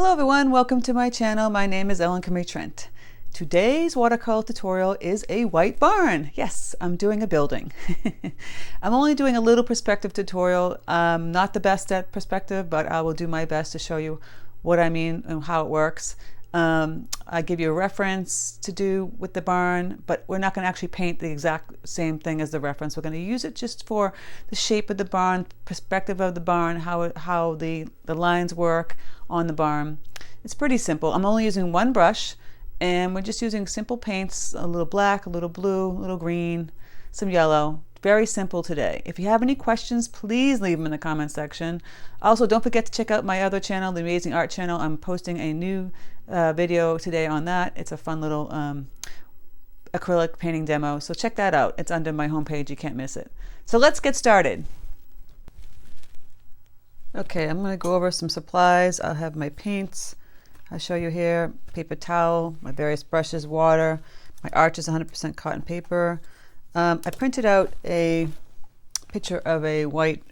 Hello everyone, welcome to my channel. My name is Ellen Crimi-Trent. Today's watercolor tutorial is a white barn. Yes, I'm doing a building. I'm only doing a little perspective tutorial. I'm not the best at perspective, but I will do my best to show you what I mean and how it works. I give you a reference to do with the barn, but we're not going to actually paint the exact same thing as the reference. We're going to use it just for the shape of the barn, perspective of the barn, how the lines work on the barn. It's pretty simple. I'm only using one brush, and we're just using simple paints, a little black, a little blue, a little green, some yellow. Very simple today. If you have any questions, please leave them in the comment section. Also, don't forget to check out my other channel, the Amazing Art channel. I'm posting a new video today on that. It's a fun little acrylic painting demo, so check that out. It's under my homepage. You can't miss it. So let's get started. Okay, I'm going to go over some supplies. I'll have my paints. I'll show you here, paper towel, my various brushes, water. My arch is 100% cotton paper. I printed out a picture of a white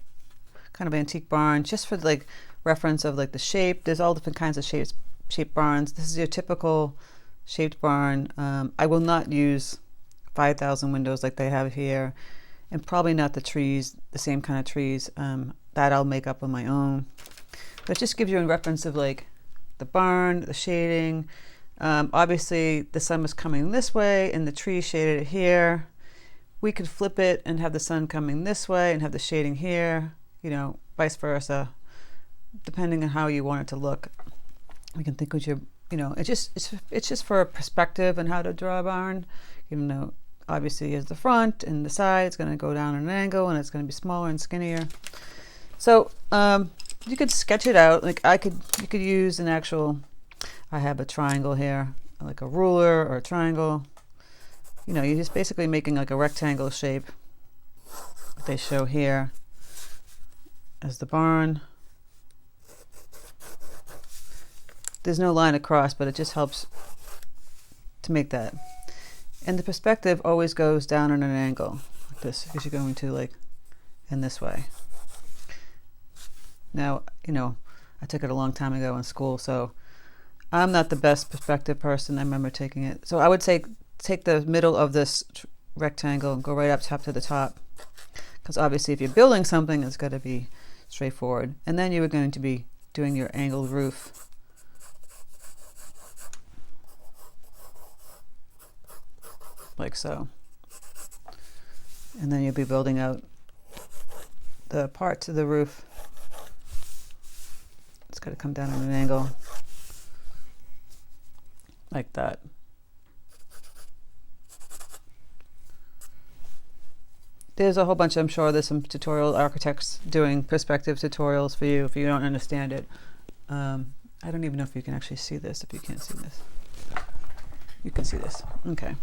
kind of antique barn just for like reference of like the shape. There's all different kinds of shaped barns. This is your typical shaped barn. I will not use 5,000 windows like they have here, and probably not the trees, the same kind of trees. That I'll make up on my own. But it just gives you a reference of like the barn, the shading. Obviously the sun was coming this way and the tree shaded it here. We could flip it and have the sun coming this way and have the shading here, you know, vice versa, depending on how you want it to look. We can think with your, you know, it's just for a perspective and how to draw a barn, even though obviously as the front and the side, it's going to go down at an angle and it's going to be smaller and skinnier. So you could sketch it out. Like you could use an actual, I have a triangle here, like a ruler or a triangle. You know, you're just basically making like a rectangle shape that they show here as the barn. There's no line across, but it just helps to make that. And the perspective always goes down at an angle like this, because you're going to like in this way. Now, you know, I took it a long time ago in school, so I'm not the best perspective person. I remember taking it. So I would say take the middle of this rectangle and go right up top to the top, because obviously if you're building something, it's got to be straightforward. And then you were going to be doing your angled roof. Like so. And then you'll be building out the parts of the roof. It's got to come down at an angle like that. There's a whole bunch, I'm sure there's some tutorial architects doing perspective tutorials for you if you don't understand it. I don't even know if you can actually see this, if you can't see this. You can see this. Okay.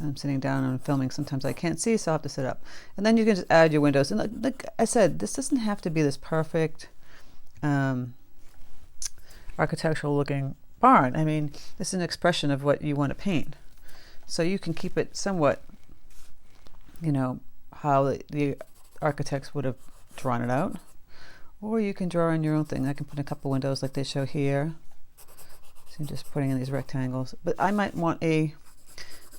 I'm sitting down and filming. Sometimes I can't see, so I'll have to sit up. And then you can just add your windows. And like I said, this doesn't have to be this perfect architectural looking barn. I mean, this is an expression of what you want to paint. So you can keep it somewhat, you know, how the architects would have drawn it out. Or you can draw in your own thing. I can put a couple windows like they show here. So I'm just putting in these rectangles. But I might want a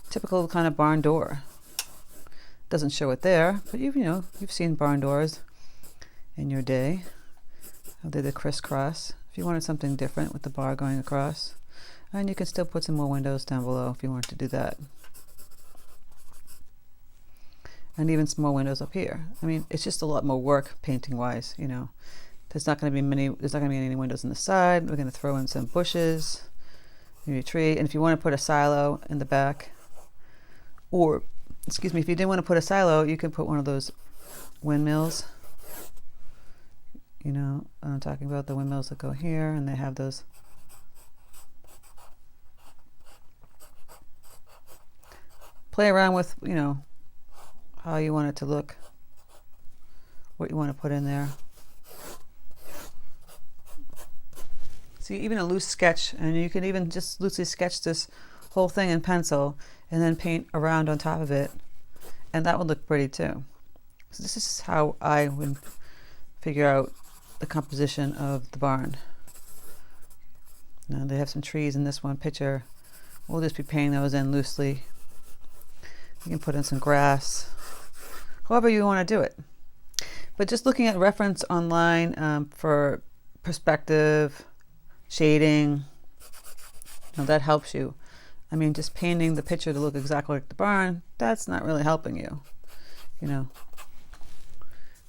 typical kind of barn door. Doesn't show it there, but you know, you've seen barn doors in your day. They're the crisscross. If you wanted something different with the bar going across, and you can still put some more windows down below if you want to do that. And even some more windows up here. I mean, it's just a lot more work painting wise, you know. There's not going to be any windows on the side. We're going to throw in some bushes, maybe a tree, and if you want to put a silo in the back, or excuse me, if you didn't want to put a silo, you could put one of those windmills. You know, I'm talking about the windmills that go here, and they have those. Play around with, you know, how you want it to look, what you want to put in there. See, even a loose sketch, and you can even just loosely sketch this whole thing in pencil and then paint around on top of it, and that would look pretty too. So this is how I would figure out the composition of the barn. Now they have some trees in this one picture. We'll just be painting those in loosely. You can put in some grass, however you want to do it. But just looking at reference online for perspective, shading, that helps you. I mean, just painting the picture to look exactly like the barn, that's not really helping you,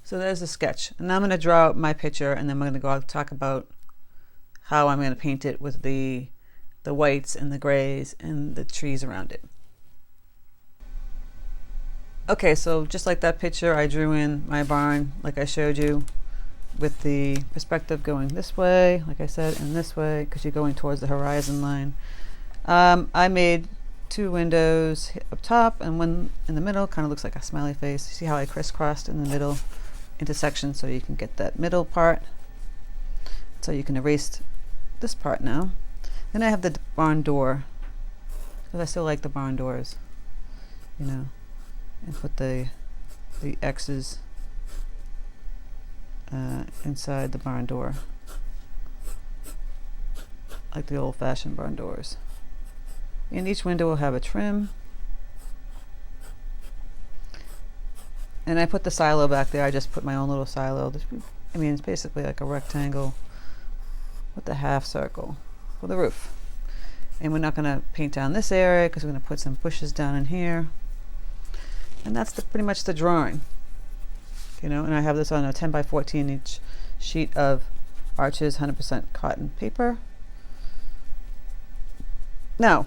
So there's a sketch. And now I'm going to draw out my picture, and then I'm going to go out and talk about how I'm going to paint it with the whites and the grays and the trees around it. Okay, so just like that picture, I drew in my barn like I showed you, with the perspective going this way, like I said, and this way, because you're going towards the horizon line. I made 2 windows up top, and one in the middle, kind of looks like a smiley face. You see how I crisscrossed in the middle intersection so you can get that middle part. So you can erase this part now. Then I have the barn door, because I still like the barn doors, and put the X's inside the barn door, like the old-fashioned barn doors. And each window will have a trim. And I put the silo back there. I just put my own little silo. I mean, it's basically like a rectangle with a half circle for the roof. And we're not going to paint down this area because we're going to put some bushes down in here. And that's pretty much the drawing. And I have this on a 10 by 14 inch sheet of Arches 100% cotton paper. Now,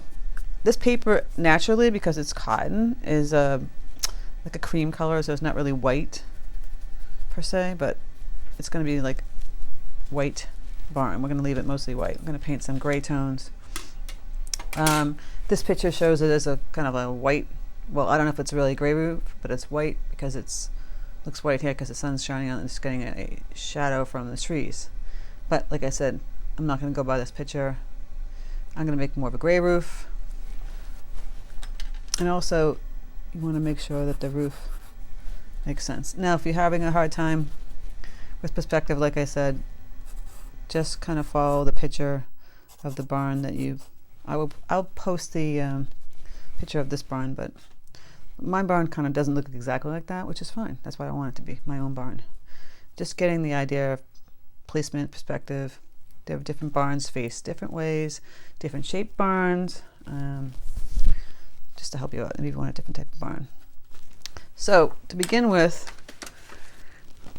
this paper naturally, because it's cotton, is like a cream color, so it's not really white per se, but it's going to be like white barn. We're going to leave it mostly white. I'm going to paint some gray tones. This picture shows it as a kind of a white, well, I don't know if it's really gray roof, but it's white because looks white here because the sun's shining on it and it's getting a shadow from the trees. But like I said, I'm not going to go by this picture. I'm going to make more of a gray roof. And also, you want to make sure that the roof makes sense. Now, if you're having a hard time with perspective, like I said, just kind of follow the picture of the barn that I'll post the picture of this barn, but my barn kind of doesn't look exactly like that, which is fine. That's what I want it to be, my own barn. Just getting the idea of placement, perspective. There are different barns face different ways, different shaped barns, just to help you out if you want a different type of barn. So to begin with,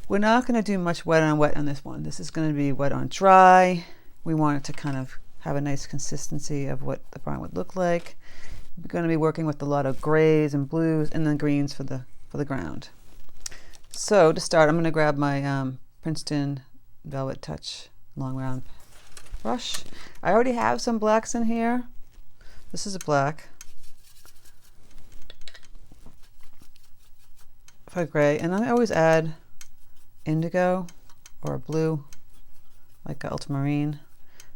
we're not going to do much wet on wet on this one. This is going to be wet on dry. We want it to kind of have a nice consistency of what the barn would look like. We're going to be working with a lot of grays and blues and then greens for the ground. So to start, I'm going to grab my Princeton Velvet Touch long round brush. I already have some blacks in here. This is a black. For gray, and I always add indigo or blue, like ultramarine.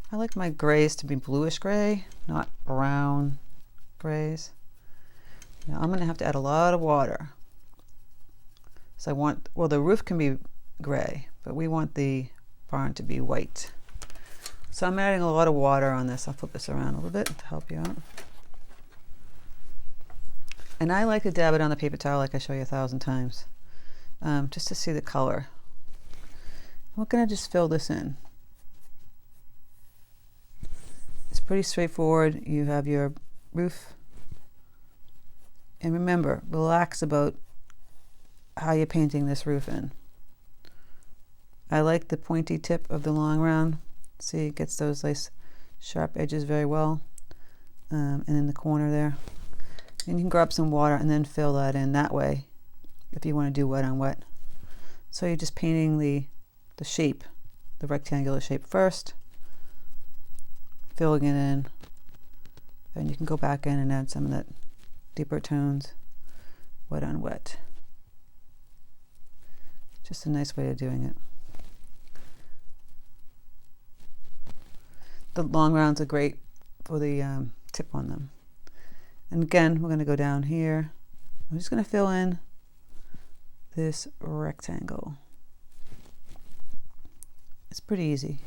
I like my grays to be bluish gray, not brown grays. Now I'm going to have to add a lot of water. So the roof can be gray, but we want the barn to be white. So I'm adding a lot of water on this. I'll flip this around a little bit to help you out. And I like to dab it on the paper towel like I show you 1,000 times, just to see the color. We're going to just fill this in. It's pretty straightforward. You have your roof. And remember, relax about how you're painting this roof in. I like the pointy tip of the long round. See, it gets those nice sharp edges very well. And in the corner there. And you can grab some water and then fill that in that way if you want to do wet on wet. So you're just painting the shape, the rectangular shape first, filling it in, and you can go back in and add some of that deeper tones, wet on wet. Just a nice way of doing it. The long rounds are great for the tip on them. And again, we're going to go down here. I'm just going to fill in this rectangle. It's pretty easy.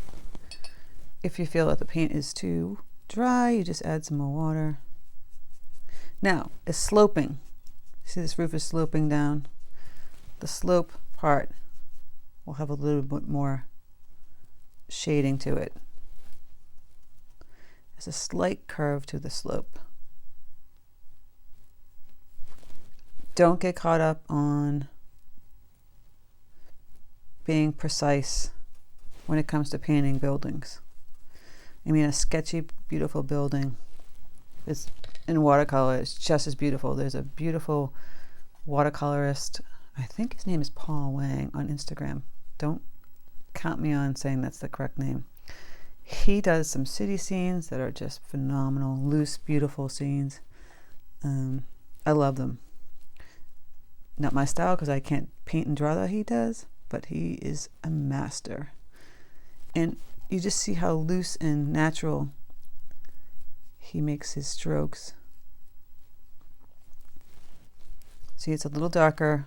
If you feel that the paint is too dry, you just add some more water. Now, it's sloping. See, this roof is sloping down. The slope part will have a little bit more shading to it. There's a slight curve to the slope. Don't get caught up on being precise when it comes to painting buildings. I mean, a sketchy, beautiful building is in watercolor. It's just as beautiful. There's a beautiful watercolorist. I think his name is Paul Wang on Instagram. Don't count me on saying that's the correct name. He does some city scenes that are just phenomenal, loose, beautiful scenes. I love them. Not my style because I can't paint and draw that he does, but he is a master. And you just see how loose and natural he makes his strokes. See, it's a little darker.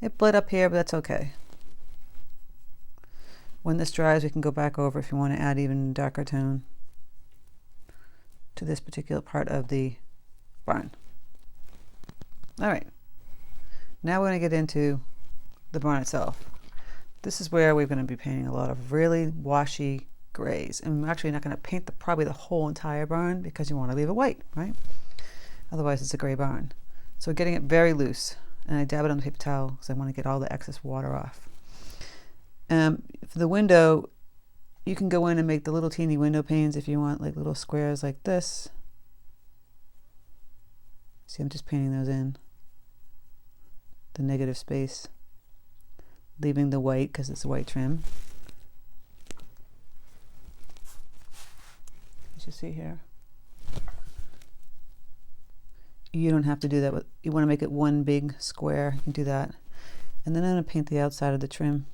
It bled up here, but that's okay. When this dries, we can go back over if you want to add even darker tone to this particular part of the barn. All right. Now we're going to get into the barn itself. This is where we're going to be painting a lot of really washy grays. And we're actually not going to paint probably the whole entire barn because you want to leave it white, right? Otherwise it's a gray barn. So we're getting it very loose. And I dab it on the paper towel because I want to get all the excess water off. For the window, you can go in and make the little teeny window panes if you want, like little squares like this. See, I'm just painting those in. The negative space. Leaving the white because it's a white trim. As you see here. You don't have to do that. You want to make it one big square. You can do that. And then I'm going to paint the outside of the trim.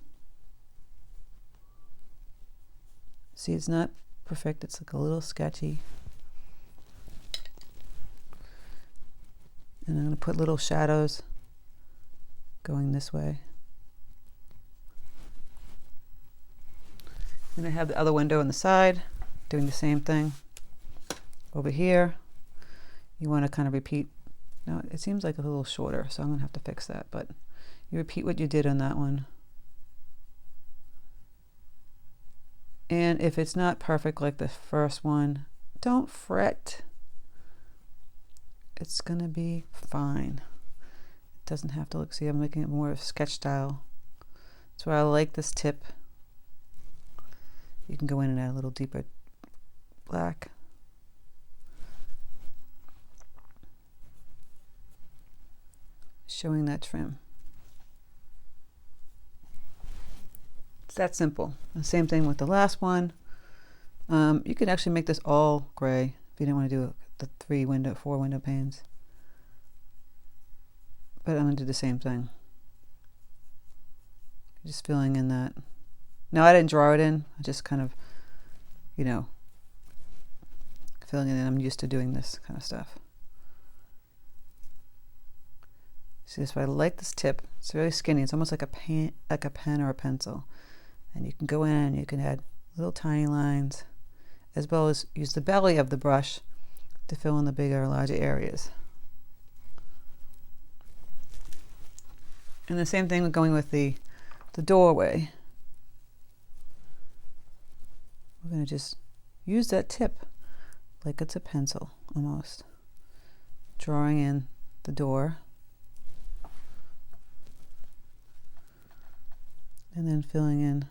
See, it's not perfect. It's like a little sketchy. And I'm going to put little shadows going this way. Then I have the other window on the side, doing the same thing. Over here, you want to kind of repeat. Now, it seems like a little shorter, so I'm going to have to fix that. But you repeat what you did on that one. And if it's not perfect like the first one, don't fret. It's going to be fine. It doesn't have to look, see, I'm making it more of sketch style. That's why I like this tip. You can go in and add a little deeper black. Showing that trim. It's that simple. The same thing with the last one. You can actually make this all gray if you didn't want to do the 4 window panes. But I'm going to do the same thing. Just filling in that. Now, I didn't draw it in. I just kind of, filling it in. I'm used to doing this kind of stuff. See this way? I like this tip. It's very skinny. It's almost like a pen or a pencil. And you can go in and you can add little tiny lines, as well as use the belly of the brush to fill in the bigger or larger areas. And the same thing with going with the doorway. We're going to just use that tip like it's a pencil almost. Drawing in the door. And then filling in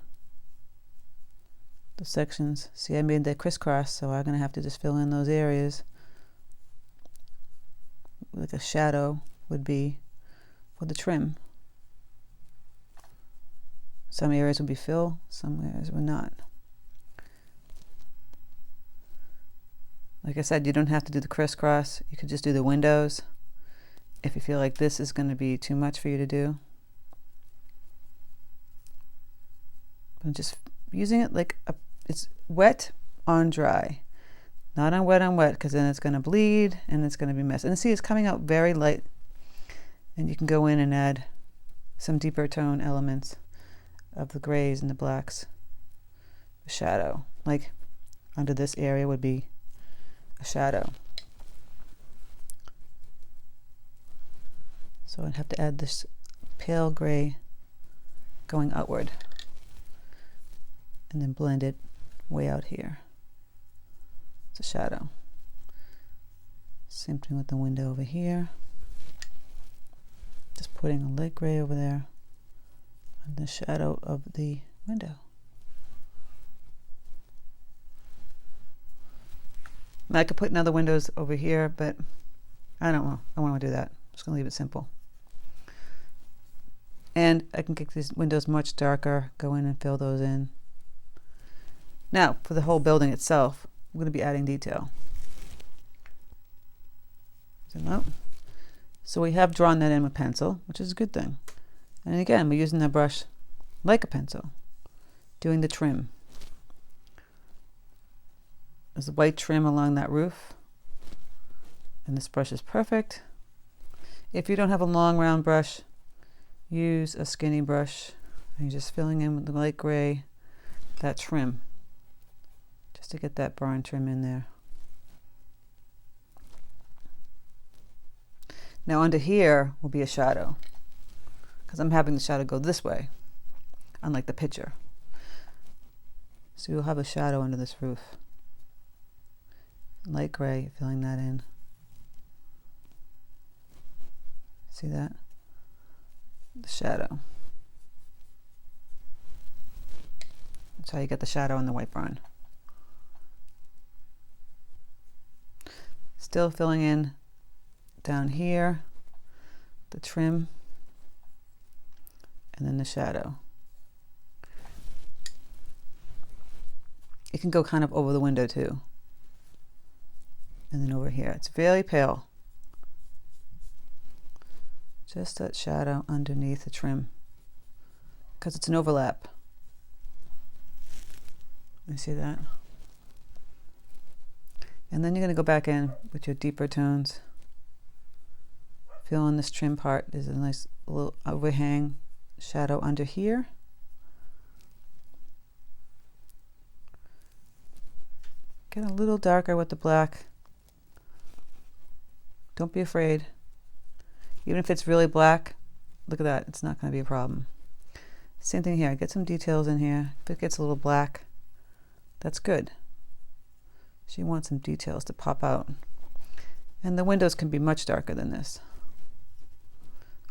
the sections. See, I made that crisscross, so I'm going to have to just fill in those areas like a shadow would be for the trim. Some areas will be fill, some areas will not. Like I said, you don't have to do the crisscross. You could just do the windows if you feel like this is going to be too much for you to do. I'm just using it like it's wet on dry, not on wet, because then it's going to bleed and it's going to be messy. And see, it's coming out very light, and you can go in and add some deeper tone elements of the grays and the blacks, the shadow. Like under this area would be a shadow. So I'd have to add this pale gray going outward and then blend it way out here. It's a shadow. Same thing with the window over here. Just putting a light gray over there on the shadow of the window. I could put another windows over here, but I don't want to do that. I'm just going to leave it simple. And I can get these windows much darker, go in and fill those in. Now, for the whole building itself, I'm going to be adding detail. So we have drawn that in with pencil, which is a good thing. And again, we're using the brush like a pencil, doing the trim. There's a white trim along that roof, and this brush is perfect. If you don't have a long round brush, use a skinny brush, and you're just filling in with the light gray, that trim, just to get that barn trim in there. Now under here will be a shadow, because I'm having the shadow go this way, unlike the picture. So you'll have a shadow under this roof. Light gray, filling that in. See that? The shadow. That's how you get the shadow in the white barn. Still filling in down here, the trim, and then the shadow. It can go kind of over the window too. And then over here, it's very pale. Just that shadow underneath the trim, because it's an overlap. You see that? And then you're going to go back in with your deeper tones. Fill in this trim part. There's a nice little overhang shadow under here. Get a little darker with the black. Don't be afraid. Even if it's really black, look at that, it's not going to be a problem. Same thing here, get some details in here. If it gets a little black, that's good. So you want some details to pop out. And the windows can be much darker than this.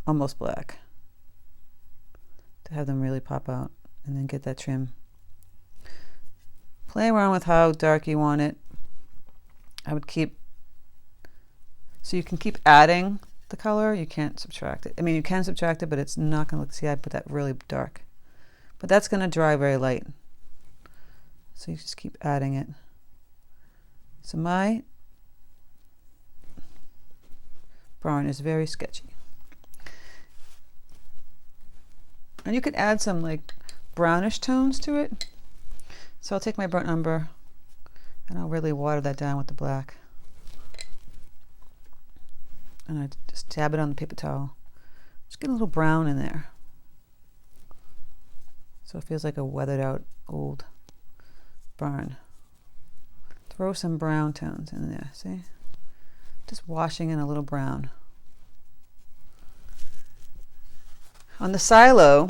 Almost black. To have them really pop out, and then get that trim. Play around with how dark you want it. I would keep, so you can keep adding the color, you can't subtract it. I mean, you can subtract it, but it's not going to look, see, I put that really dark. But that's going to dry very light. So you just keep adding it. So my barn is very sketchy. And you could add some like brownish tones to it. So I'll take my burnt umber and I'll really water that down with the black. And I just dab it on the paper towel. Just get a little brown in there. So it feels like a weathered out old barn. Throw some brown tones in there, see? Just washing in a little brown. On the silo,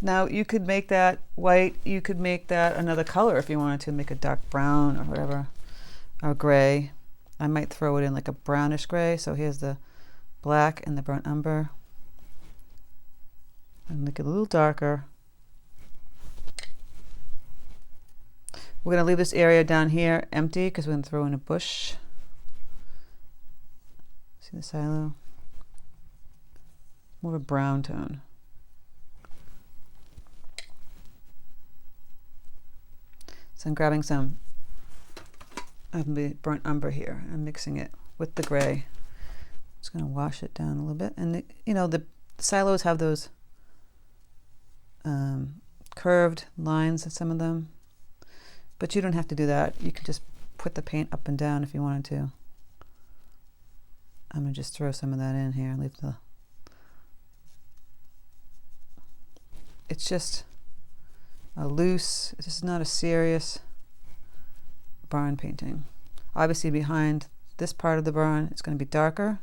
now you could make that white, you could make that another color if you wanted to, make a dark brown or whatever, or gray. I might throw it in like a brownish gray. So here's the black and the burnt umber. And make it a little darker. We're going to leave this area down here empty because we're going to throw in a bush. See the silo? More of a brown tone. So I'm grabbing some of the burnt umber here and mixing it with the gray. Just going to wash it down a little bit. And you know, the silos have those curved lines in some of them, but you don't have to do that. You can just put the paint up and down if you wanted to. I'm going to just throw some of that in here and leave the, it's just a loose, this is not a serious barn painting. Obviously behind this part of the barn it's going to be darker,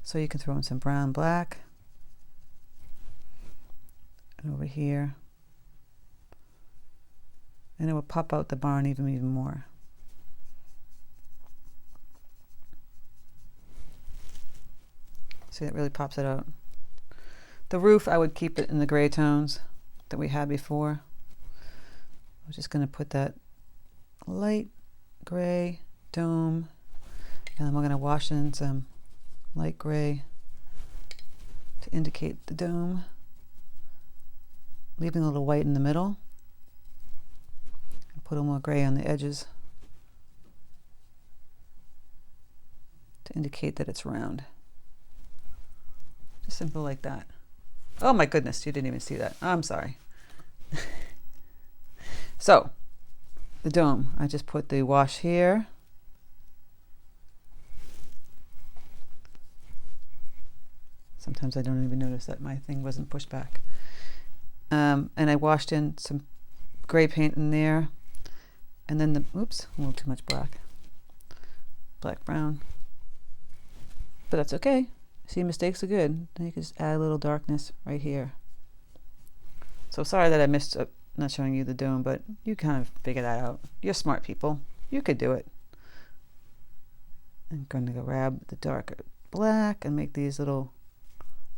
so you can throw in some brown, black, and over here, and it will pop out the barn even more. See, it really pops it out. The roof, I would keep it in the gray tones that we had before. I'm just going to put that light gray dome, and then we're going to wash in some light gray to indicate the dome, leaving a little white in the middle, and put a little more gray on the edges to indicate that it's round. Just simple like that. Oh my goodness, you didn't even see that. I'm sorry. So, the dome, I just put the wash here. Sometimes I don't even notice that my thing wasn't pushed back. And I washed in some gray paint in there. And then the, oops, a little too much black. Black, brown. But that's okay. See, mistakes are good. Then you can just add a little darkness right here. So sorry that I missed not showing you the dome, but you kind of figure that out. You're smart people. You could do it. I'm going to grab the darker black and make these little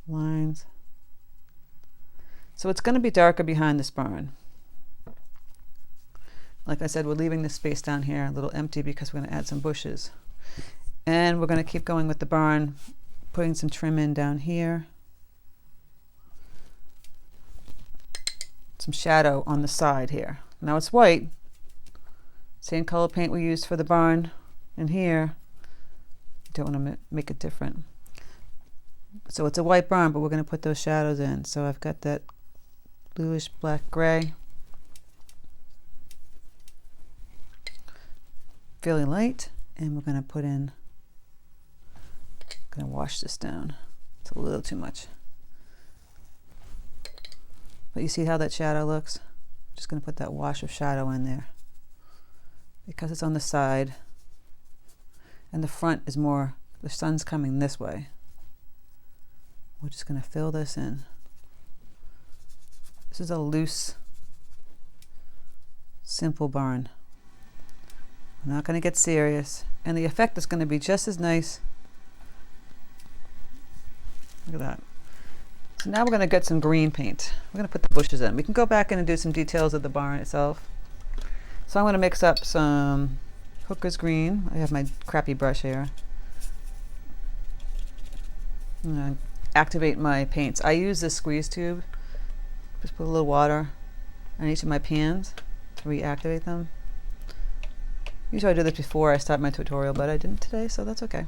lines. So it's going to be darker behind this barn. Like I said, we're leaving this space down here a little empty because we're going to add some bushes. And we're going to keep going with the barn, putting some trim in down here. Some shadow on the side here. Now it's white. Same color paint we used for the barn in here. Don't want to make it different. So it's a white barn, but we're going to put those shadows in. So I've got that bluish black gray. Fairly light. And we're going to put in, I'm going to wash this down. It's a little too much. But you see how that shadow looks? I'm just going to put that wash of shadow in there. Because it's on the side. And the front is more, the sun's coming this way. We're just going to fill this in. This is a loose, simple barn. We're not going to get serious. And the effect is going to be just as nice. Look at that. So now we're going to get some green paint. We're going to put the bushes in. We can go back in and do some details of the barn itself. So I'm going to mix up some Hooker's green. I have my crappy brush here. I'm going to activate my paints. I use this squeeze tube. Just put a little water on each of my pans to reactivate them. Usually I do this before I start my tutorial, but I didn't today, so that's okay.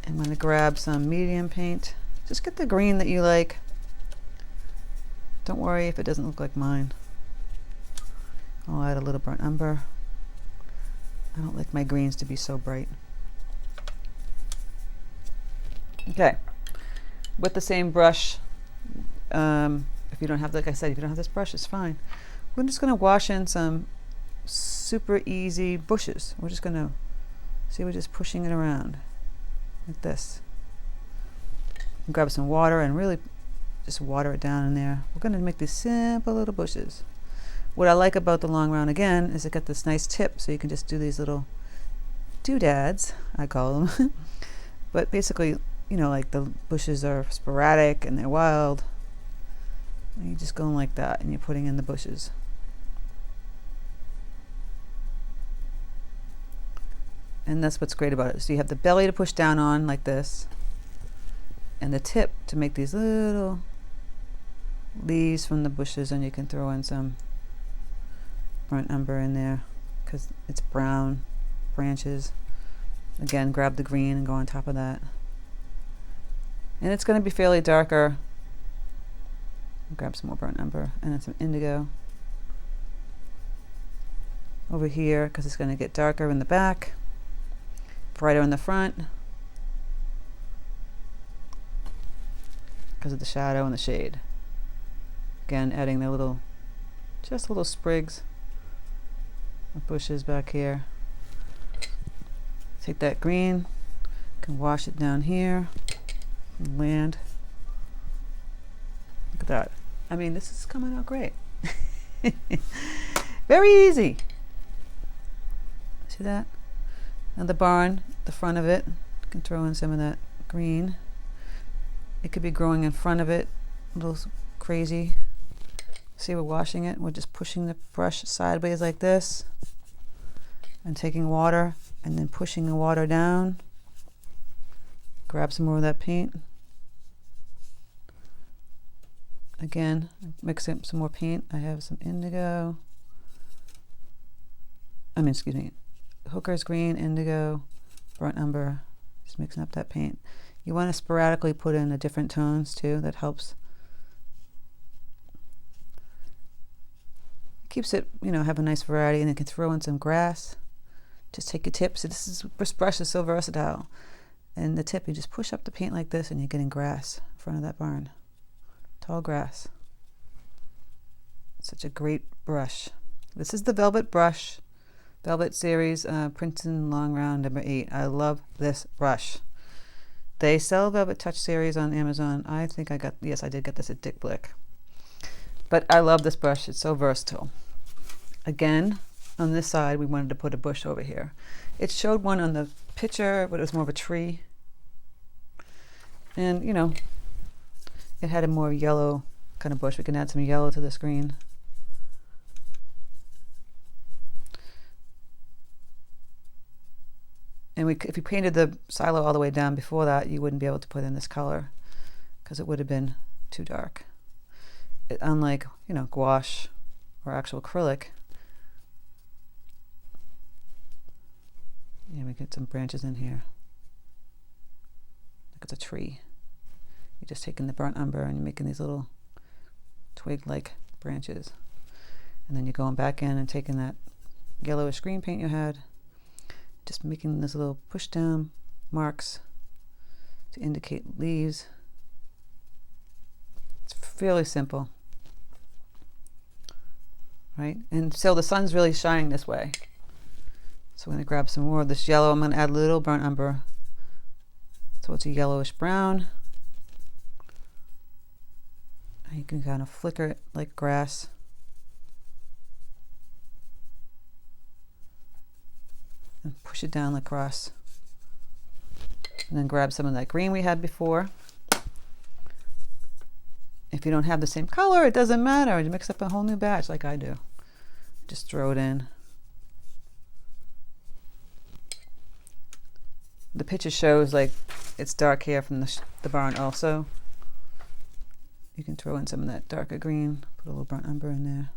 I'm going to grab some medium paint. Just get the green that you like. Don't worry if it doesn't look like mine. I'll add a little burnt umber. I don't like my greens to be so bright. Okay, with the same brush, if you don't have, like I said, if you don't have this brush, it's fine. We're just going to wash in some super easy bushes. We're just going to see, we're just pushing it around like this. Grab some water and really just water it down in there. We're going to make these simple little bushes. What I like about the long round again is it got this nice tip, so you can just do these little doodads, I call them. But basically, you know, like the bushes are sporadic and they're wild. And you're just going like that and you're putting in the bushes. And that's what's great about it. So you have the belly to push down on like this, and the tip to make these little leaves from the bushes, and you can throw in some burnt umber in there because it's brown branches. Again, grab the green and go on top of that. And it's going to be fairly darker. Grab some more burnt umber and then some indigo over here because it's going to get darker in the back, brighter in the front because of the shadow and the shade. Again, adding the little, just little sprigs the bushes back here. Take that green, can wash it down here, land. Look at that. I mean, this is coming out great. Very easy. See that? And the barn, the front of it, you can throw in some of that green. It could be growing in front of it, a little crazy. See, we're washing it. We're just pushing the brush sideways like this and taking water and then pushing the water down. Grab some more of that paint. Again, mix up some more paint. I have some indigo. Excuse me, Hooker's green, indigo, burnt umber. Just mixing up that paint. You want to sporadically put in the different tones too. That helps. Keeps it, have a nice variety, and you can throw in some grass. Just take your tip. So this brush is so versatile. And the tip, you just push up the paint like this, and you're getting grass in front of that barn. Tall grass. Such a great brush. This is the Velvet Brush, Velvet Series, Princeton Long Round number 8. I love this brush. They sell Velvet Touch Series on Amazon. I think I did get this at Dick Blick. But I love this brush. It's so versatile. Again, on this side, we wanted to put a bush over here. It showed one on the picture, but it was more of a tree. And, it had a more yellow kind of bush. We can add some yellow to this green. And if you painted the silo all the way down before that, you wouldn't be able to put in this color because it would have been too dark. Unlike, gouache or actual acrylic. Yeah, we get some branches in here. Look, it's a tree. You're just taking the burnt umber and you're making these little twig-like branches. And then you're going back in and taking that yellowish green paint you had, just making these little push-down marks to indicate leaves. It's fairly simple, right? And so the sun's really shining this way. So I'm going to grab some more of this yellow. I'm going to add a little burnt umber. So it's a yellowish brown. And you can kind of flicker it like grass. And push it down across. And then grab some of that green we had before. If you don't have the same color, it doesn't matter. You mix up a whole new batch like I do. Just throw it in. The picture shows like it's dark here from the barn also. You can throw in some of that darker green, put a little burnt umber in there.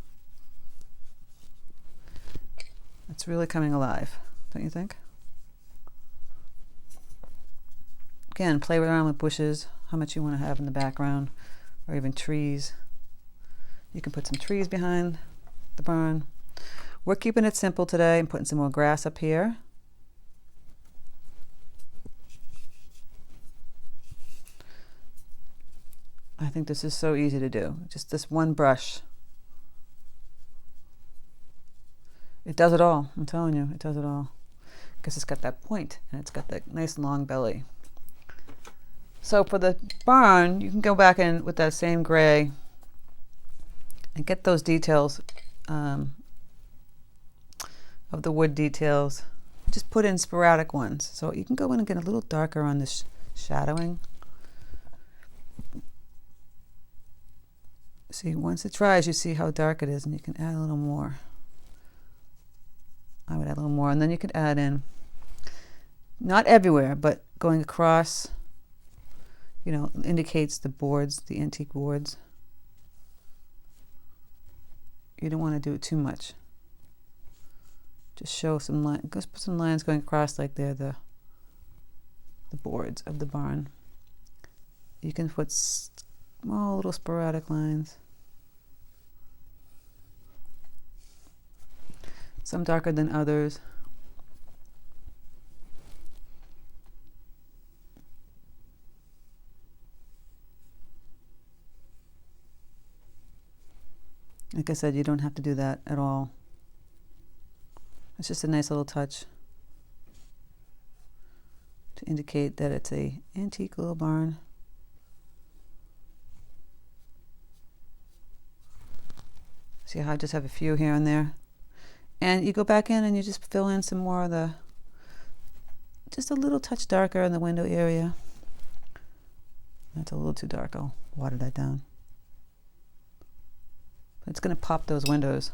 It's really coming alive, don't you think? Again, play around with bushes, how much you want to have in the background, or even trees. You can put some trees behind the barn. We're keeping it simple today and putting some more grass up here. I think this is so easy to do. Just this one brush. It does it all. I'm telling you, it does it all. Because it's got that point and it's got that nice long belly. So for the barn, you can go back in with that same gray and get those details of the wood details. Just put in sporadic ones. So you can go in and get a little darker on this shadowing. See, once it dries, you see how dark it is, and you can add a little more. I would add a little more, and then you could add in, not everywhere, but going across, indicates the boards, the antique boards. You don't want to do it too much. Just show some lines. Just put some lines going across like they're the boards of the barn. You can put small little sporadic lines. Some darker than others. Like I said, you don't have to do that at all. It's just a nice little touch to indicate that it's a antique little barn. See how I just have a few here and there? And you go back in and you just fill in some more of the, just a little touch darker in the window area. That's a little too dark. I'll water that down. But it's going to pop those windows.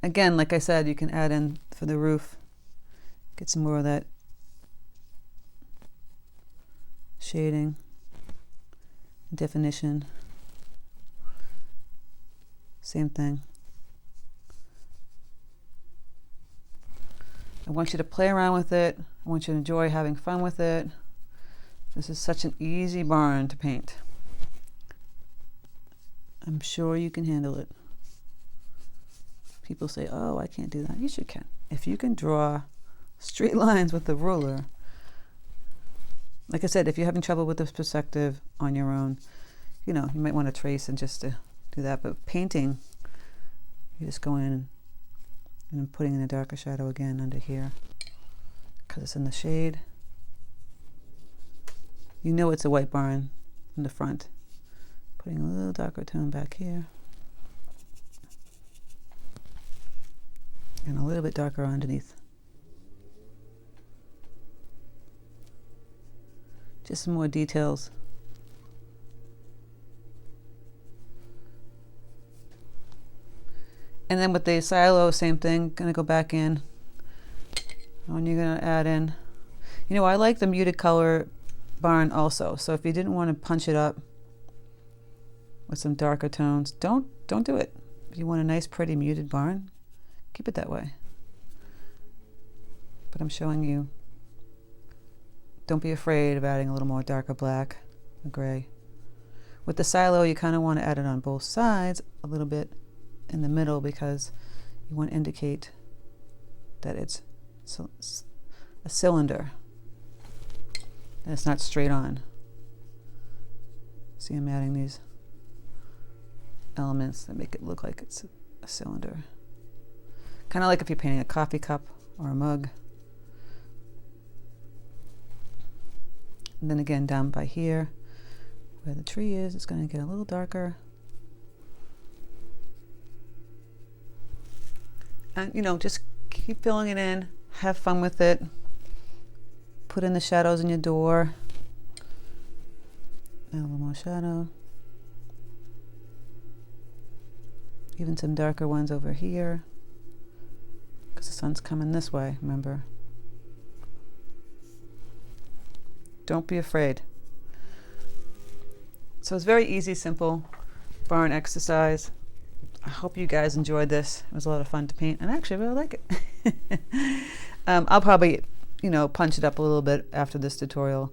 Again, like I said, you can add in for the roof, get some more of that shading, definition. Same thing. I want you to play around with it. I want you to enjoy having fun with it. This is such an easy barn to paint. I'm sure you can handle it. People say, oh, I can't do that. You sure can. If you can draw straight lines with the ruler, like I said, if you're having trouble with this perspective on your own, you know, you might want to trace and just to do that. But painting, you just go in and I'm putting in a darker shadow again under here because it's in the shade. You know it's a white barn in the front. Putting a little darker tone back here. And a little bit darker underneath. Just some more details. And then with the silo, same thing. Gonna go back in. And you're gonna add in. You know, I like the muted color barn also. So if you didn't want to punch it up with some darker tones, don't do it. If you want a nice, pretty muted barn, keep it that way. But I'm showing you, don't be afraid of adding a little more darker black or gray. With the silo, you kind of want to add it on both sides, a little bit in the middle, because you want to indicate that it's a cylinder and it's not straight on. See, I'm adding these elements that make it look like it's a cylinder. Kind of like if you're painting a coffee cup or a mug. And then again, down by here, where the tree is, it's going to get a little darker. And, you know, just keep filling it in. Have fun with it. Put in the shadows in your door. Add a little more shadow. Even some darker ones over here, because the sun's coming this way, remember. Don't be afraid. So it's very easy, simple barn exercise. I hope you guys enjoyed this. It was a lot of fun to paint, and I actually really like it. I'll probably, you know, punch it up a little bit after this tutorial,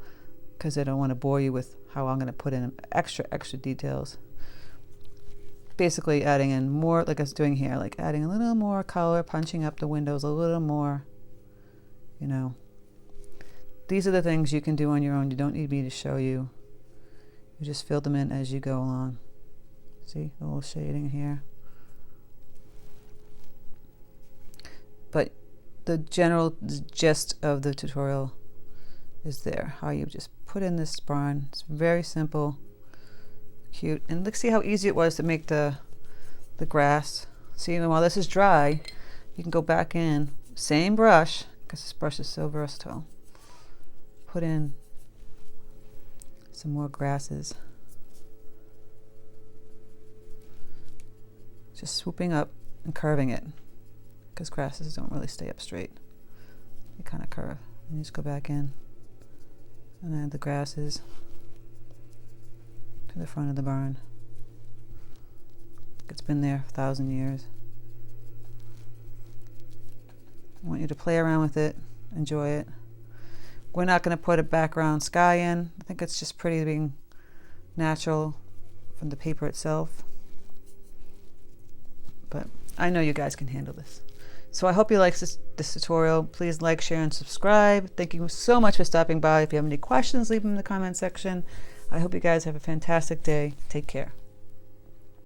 because I don't want to bore you with how I'm going to put in extra details. Basically adding in more, like I was doing here, like adding a little more color, punching up the windows a little more, you know. These are the things you can do on your own. You don't need me to show you. You just fill them in as you go along. See, a little shading here. But the general gist of the tutorial is there. How you just put in this barn. It's very simple, cute. And look, see how easy it was to make the grass. See, even while this is dry, you can go back in, same brush, because this brush is so versatile. Put in some more grasses. Just swooping up and curving it, because grasses don't really stay up straight. They kind of curve. And you just go back in and add the grasses to the front of the barn. It's been there for 1,000 years. I want you to play around with it, enjoy it. We're not going to put a background sky in. I think it's just pretty being natural from the paper itself. But I know you guys can handle this. So I hope you like this tutorial. Please like, share, and subscribe. Thank you so much for stopping by. If you have any questions, leave them in the comment section. I hope you guys have a fantastic day. Take care.